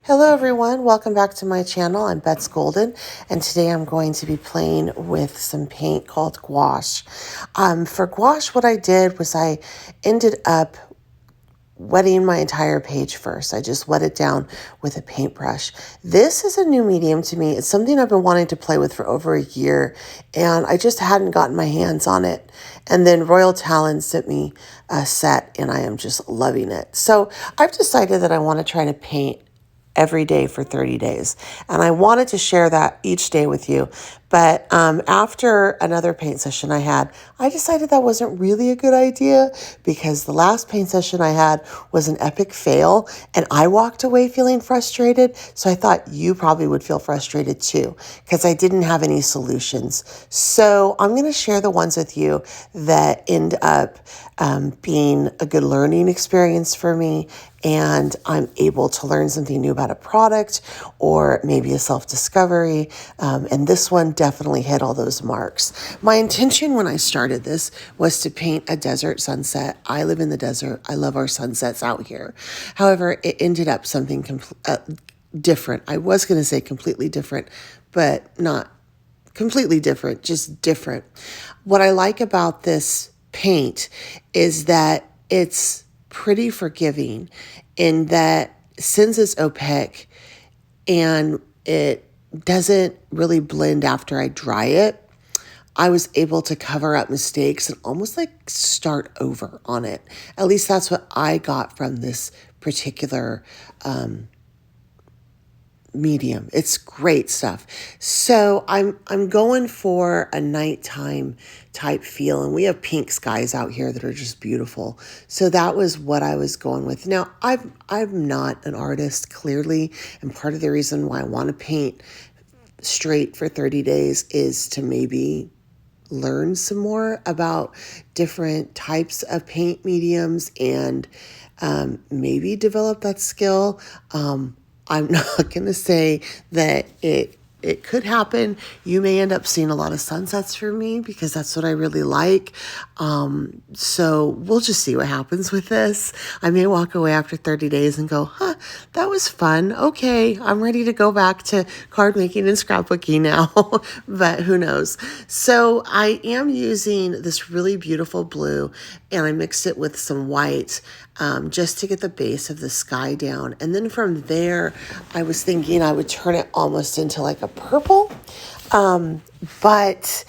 Hello everyone, welcome back to my channel. I'm Bets Golden, and today I'm going to be playing with some paint called gouache. For gouache, what I did was I ended up wetting my entire page first. I just wet it down with a paintbrush. This is a new medium to me. It's something I've been wanting to play with for over a year, and I just hadn't gotten my hands on it. And then Royal Talens sent me a set, and I am just loving it. So I've decided that I want to try to paint every day for 30 days. And I wanted to share that each day with you. But after another paint session I had, I decided that wasn't really a good idea because the last paint session I had was an epic fail and I walked away feeling frustrated. So I thought you probably would feel frustrated too because I didn't have any solutions. So I'm going to share the ones with you that end up being a good learning experience for me, and I'm able to learn something new about a product or maybe a self-discovery. And this one definitely hit all those marks. My intention when I started this was to paint a desert sunset. I live in the desert. I love our sunsets out here. However, it ended up something different. I was going to say completely different, but not completely different, just different. What I like about this paint is that it's pretty forgiving in that since it's opaque and it doesn't really blend after I dry it, I was able to cover up mistakes and almost like start over on it. At least that's what I got from this particular medium. It's great stuff. So I'm going for a nighttime type feel, and we have pink skies out here that are just beautiful. So that was what I was going with. Now I'm not an artist, clearly, and part of the reason why I want to paint straight for 30 days is to maybe learn some more about different types of paint mediums and maybe develop that skill. I'm not going to say that it could happen. You may end up seeing a lot of sunsets from me because that's what I really like. So we'll just see what happens with this. I may walk away after 30 days and go, that was fun. Okay, I'm ready to go back to card making and scrapbooking now, but who knows? So I am using this really beautiful blue, and I mixed it with some white just to get the base of the sky down. And then from there, I was thinking I would turn it almost into like a purple, but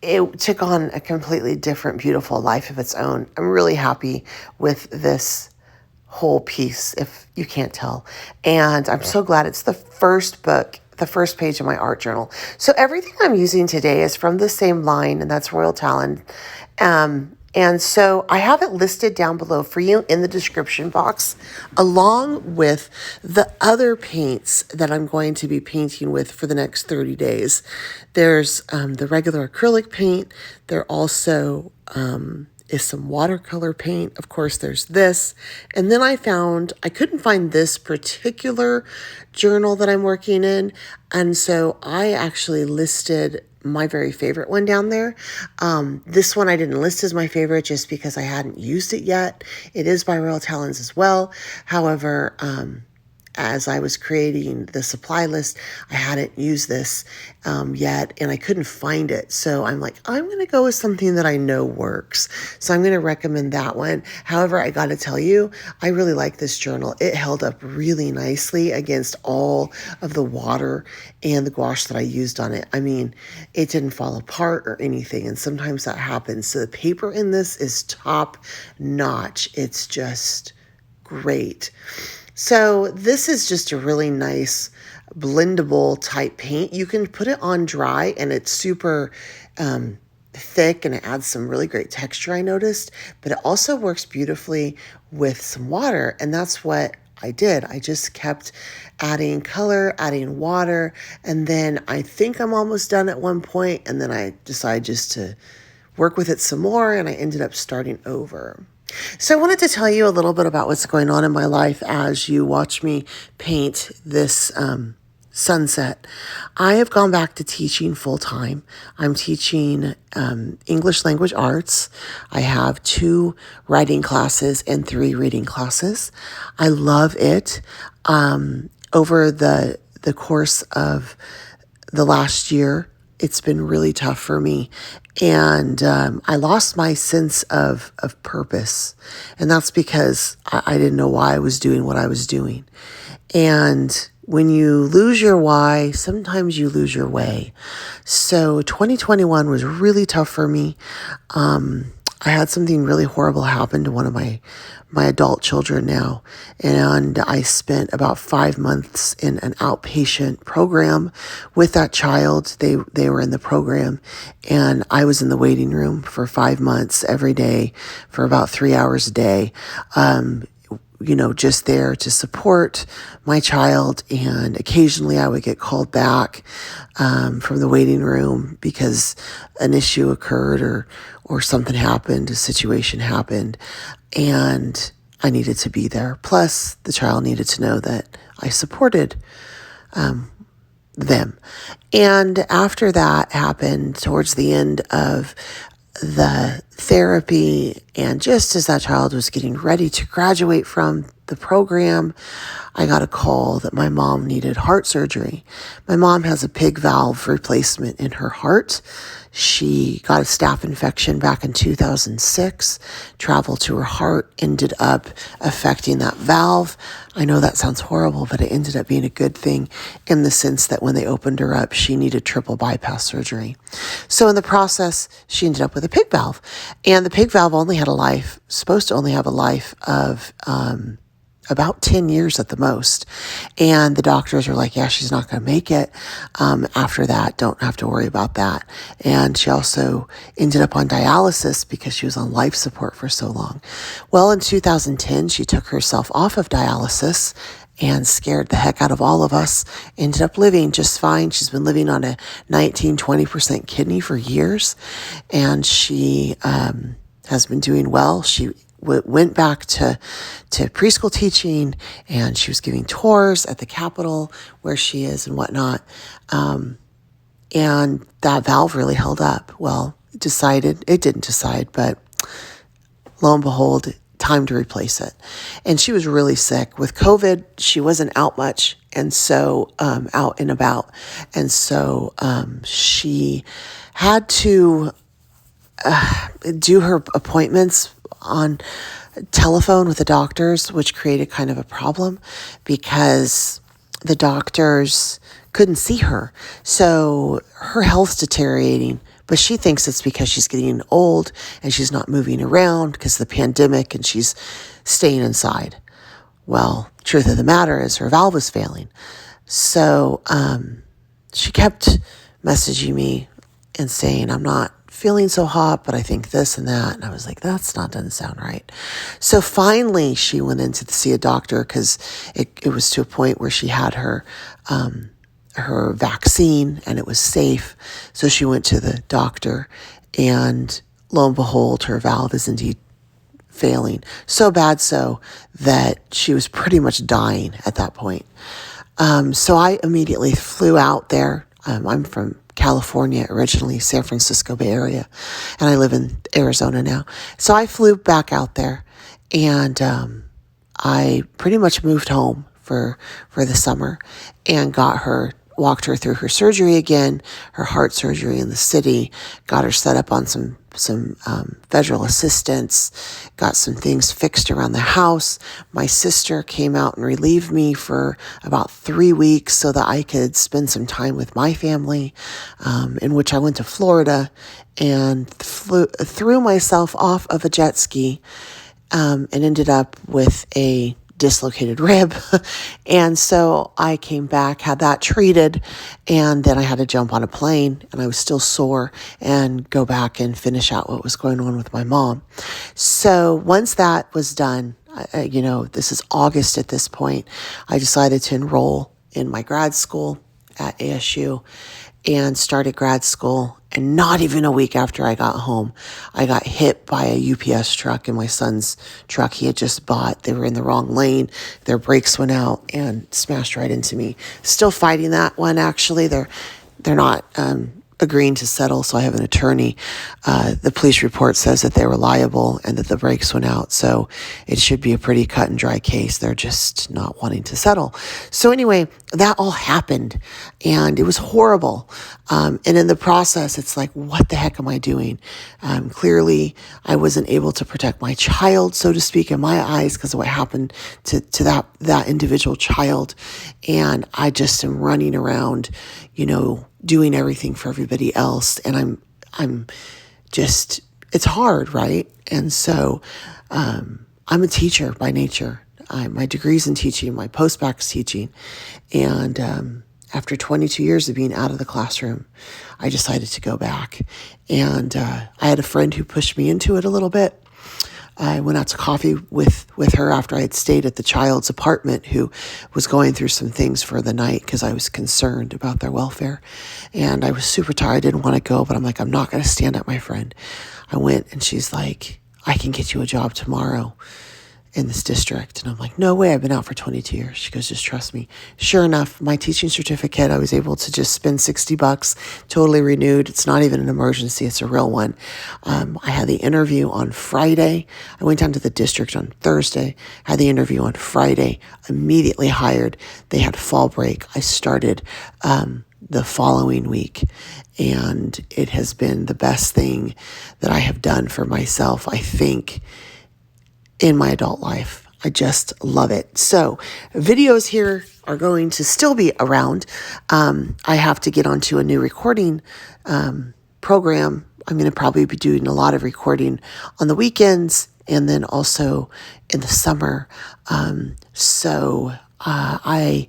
it took on a completely different, beautiful life of its own. I'm really happy with this whole piece, if you can't tell. And I'm so glad it's the first book, the first page of my art journal. So everything I'm using today is from the same line, and that's Royal Talens. And so I have it listed down below for you in the description box, along with the other paints that I'm going to be painting with for the next 30 days. There's the regular acrylic paint. There also is some watercolor paint. Of course, there's this. And then I found I couldn't find this particular journal that I'm working in. And so I actually listed my very favorite one down there. This one I didn't list as my favorite just because I hadn't used it yet. It is by Royal Talens as well. However, as I was creating the supply list, I hadn't used this yet, and I couldn't find it. So I'm like, I'm going to go with something that I know works. So I'm going to recommend that one. However, I got to tell you, I really like this journal. It held up really nicely against all of the water and the gouache that I used on it. I mean, it didn't fall apart or anything, and sometimes that happens. So the paper in this is top notch. It's just great. So this is just a really nice blendable type paint. You can put it on dry and it's super thick and it adds some really great texture, I noticed, but it also works beautifully with some water. And that's what I did. I just kept adding color, adding water, and then I think I'm almost done at one point, and then I decided just to work with it some more, and I ended up starting over. So I wanted to tell you a little bit about what's going on in my life as you watch me paint this sunset. I have gone back to teaching full time. I'm teaching English language arts. I have 2 writing classes and 3 reading classes. I love it. Over the course of the last year, it's been really tough for me. And I lost my sense of purpose. And that's because I didn't know why I was doing what I was doing. And when you lose your why, sometimes you lose your way. So 2021 was really tough for me. I had something really horrible happen to one of my adult children now. And I spent about 5 months in an outpatient program with that child. They were in the program, and I was in the waiting room for 5 months every day for about 3 hours a day. Just there to support my child. And occasionally I would get called back from the waiting room because an issue occurred or something happened, a situation happened, and I needed to be there. Plus, the child needed to know that I supported them. And after that happened, towards the end of the therapy, and just as that child was getting ready to graduate from the program, I got a call that my mom needed heart surgery. My mom has a pig valve replacement in her heart. She got a staph infection back in 2006, traveled to her heart, ended up affecting that valve. I know that sounds horrible, but it ended up being a good thing in the sense that when they opened her up, she needed triple bypass surgery. So in the process, she ended up with a pig valve. And the pig valve supposed to only have a life of about 10 years at the most. And the doctors were like, yeah, she's not going to make it. After that, don't have to worry about that. And she also ended up on dialysis because she was on life support for so long. Well, in 2010, she took herself off of dialysis and scared the heck out of all of us, ended up living just fine. She's been living on a 19-20% kidney for years, and she has been doing well. She went back to preschool teaching, and she was giving tours at the Capitol where she is and whatnot. And that valve really held up. Well, it didn't decide, but lo and behold, time to replace it. And she was really sick. With COVID, she wasn't out much, and so out and about. And so she had to do her appointments on telephone with the doctors, which created kind of a problem because the doctors couldn't see her. So her health's deteriorating, but she thinks it's because she's getting old and she's not moving around because of the pandemic and she's staying inside. Well, truth of the matter is her valve was failing. So she kept messaging me and saying, I'm not feeling so hot, but I think this and that. And I was like, doesn't sound right. So finally she went in to see a doctor because it was to a point where she had her vaccine and it was safe. So she went to the doctor, and lo and behold, her valve is indeed failing. So bad so that she was pretty much dying at that point. So I immediately flew out there. I'm from California originally, San Francisco Bay Area, and I live in Arizona now. So I flew back out there, and I pretty much moved home for the summer and walked her through her surgery again, her heart surgery in the city, got her set up on some federal assistance, got some things fixed around the house. My sister came out and relieved me for about 3 weeks so that I could spend some time with my family, in which I went to Florida and threw myself off of a jet ski, and ended up with a dislocated rib. And so I came back, had that treated, and then I had to jump on a plane, and I was still sore, and go back and finish out what was going on with my mom. So once that was done, this is August at this point, I decided to enroll in my grad school at ASU and started grad school. And not even a week after I got home, I got hit by a UPS truck in my son's truck he had just bought. They were in the wrong lane. Their brakes went out and smashed right into me. Still fighting that one, actually. They're not agreeing to settle, so I have an attorney. The police report says that they were liable and that the brakes went out, so it should be a pretty cut and dry case. They're just not wanting to settle. So anyway, that all happened, and it was horrible. And in the process, it's like, what the heck am I doing? Clearly, I wasn't able to protect my child, so to speak, in my eyes, because of what happened to that individual child. And I just am running around, doing everything for everybody else. And I'm just, it's hard, right? And so, I'm a teacher by nature. My degree's in teaching, my postbac's teaching. And, after 22 years of being out of the classroom, I decided to go back. And, I had a friend who pushed me into it a little bit. I went out to coffee with her after I had stayed at the child's apartment, who was going through some things for the night because I was concerned about their welfare. And I was super tired. I didn't want to go, but I'm like, I'm not going to stand up, my friend. I went, and she's like, I can get you a job tomorrow in this district. And I'm like, no way, I've been out for 22 years. She goes, just trust me. Sure enough, my teaching certificate, I was able to just spend $60, totally renewed. It's not even an emergency, it's a real one. I had the interview on Friday. I went down to the district on Thursday, had the interview on Friday, immediately hired. They had fall break. I started the following week, and it has been the best thing that I have done for myself, I think, in my adult life. I just love it. So videos here are going to still be around. I have to get onto a new recording program. I'm going to probably be doing a lot of recording on the weekends and then also in the summer. So I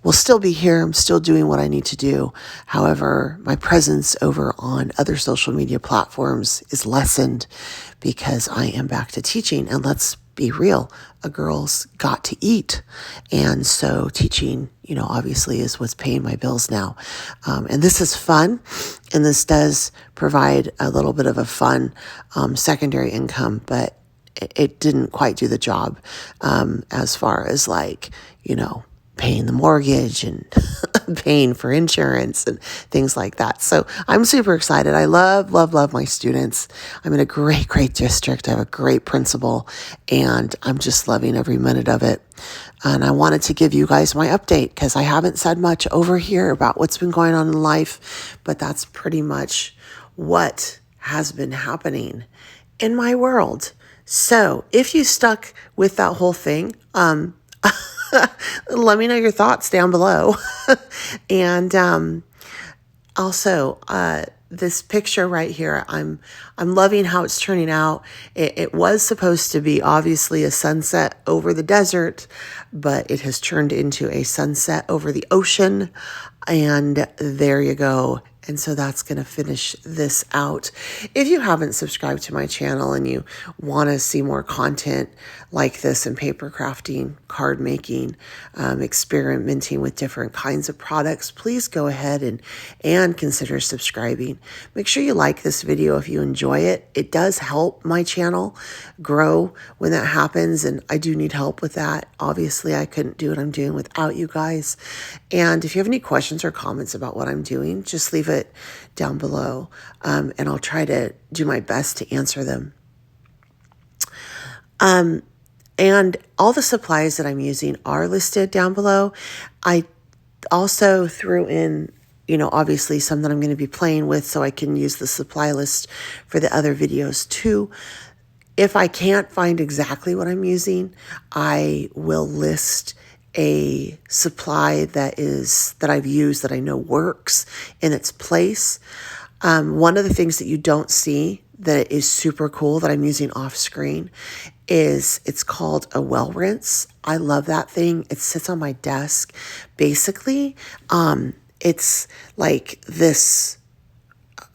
will still be here. I'm still doing what I need to do. However, my presence over on other social media platforms is lessened because I am back to teaching. And let's be real, a girl's got to eat. And so teaching, obviously is what's paying my bills now. And this is fun. And this does provide a little bit of a fun secondary income, but it didn't quite do the job as far as paying the mortgage and paying for insurance and things like that. So I'm super excited. I love my students. I'm in a great, great district. I have a great principal, and I'm just loving every minute of it. And I wanted to give you guys my update because I haven't said much over here about what's been going on in life, but that's pretty much what has been happening in my world. So if you stuck with that whole thing, let me know your thoughts down below. And also, this picture right here, I'm loving how it's turning out. It was supposed to be obviously a sunset over the desert, but it has turned into a sunset over the ocean. And there you go. And so that's going to finish this out. If you haven't subscribed to my channel and you want to see more content like this in paper crafting, card making, experimenting with different kinds of products, please go ahead and consider subscribing. Make sure you like this video if you enjoy it. It does help my channel grow when that happens, and I do need help with that. Obviously, I couldn't do what I'm doing without you guys. And if you have any questions or comments about what I'm doing, just leave it down below, and I'll try to do my best to answer them. And all the supplies that I'm using are listed down below. I also threw in, obviously some that I'm going to be playing with so I can use the supply list for the other videos too. If I can't find exactly what I'm using, I will list a supply that I've used that I know works in its place. One of the things that you don't see that is super cool that I'm using off screen is it's called a well rinse. I love that thing. It sits on my desk. Basically, it's like this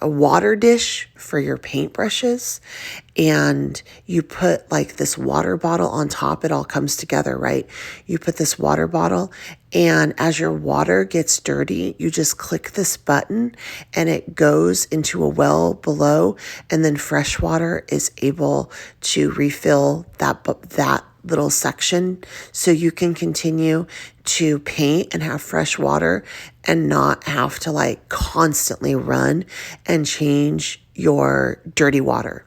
a water dish for your paintbrushes, and you put like this water bottle on top. It all comes together, right? You put this water bottle, and as your water gets dirty, you just click this button and it goes into a well below, and then fresh water is able to refill that little section so you can continue to paint and have fresh water and not have to like constantly run and change your dirty water.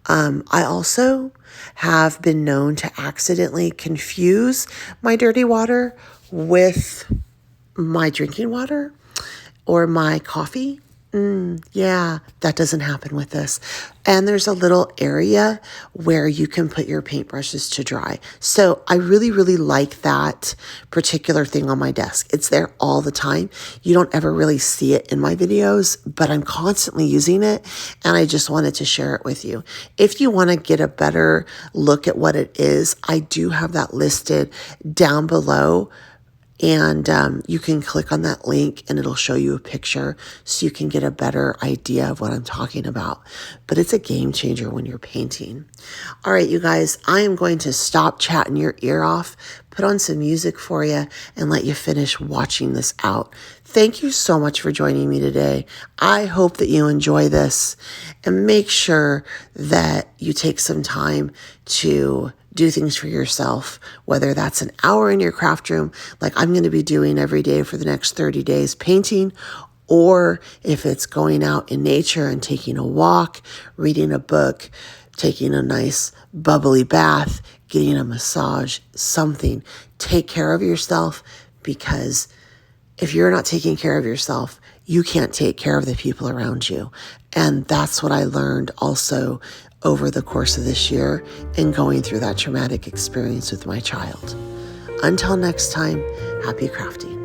I also have been known to accidentally confuse my dirty water with my drinking water or my coffee. Yeah, that doesn't happen with this. And there's a little area where you can put your paintbrushes to dry. So I really, really like that particular thing on my desk. It's there all the time. You don't ever really see it in my videos, but I'm constantly using it, and I just wanted to share it with you. If you want to get a better look at what it is, I do have that listed down below. And you can click on that link and it'll show you a picture so you can get a better idea of what I'm talking about. But it's a game changer when you're painting. All right, you guys, I am going to stop chatting your ear off, put on some music for you, and let you finish watching this out. Thank you so much for joining me today. I hope that you enjoy this, and make sure that you take some time to do things for yourself, whether that's an hour in your craft room, like I'm going to be doing every day for the next 30 days painting, or if it's going out in nature and taking a walk, reading a book, taking a nice bubbly bath, getting a massage, something. Take care of yourself, because if you're not taking care of yourself, you can't take care of the people around you. And that's what I learned also over the course of this year and going through that traumatic experience with my child. Until next time, happy crafting.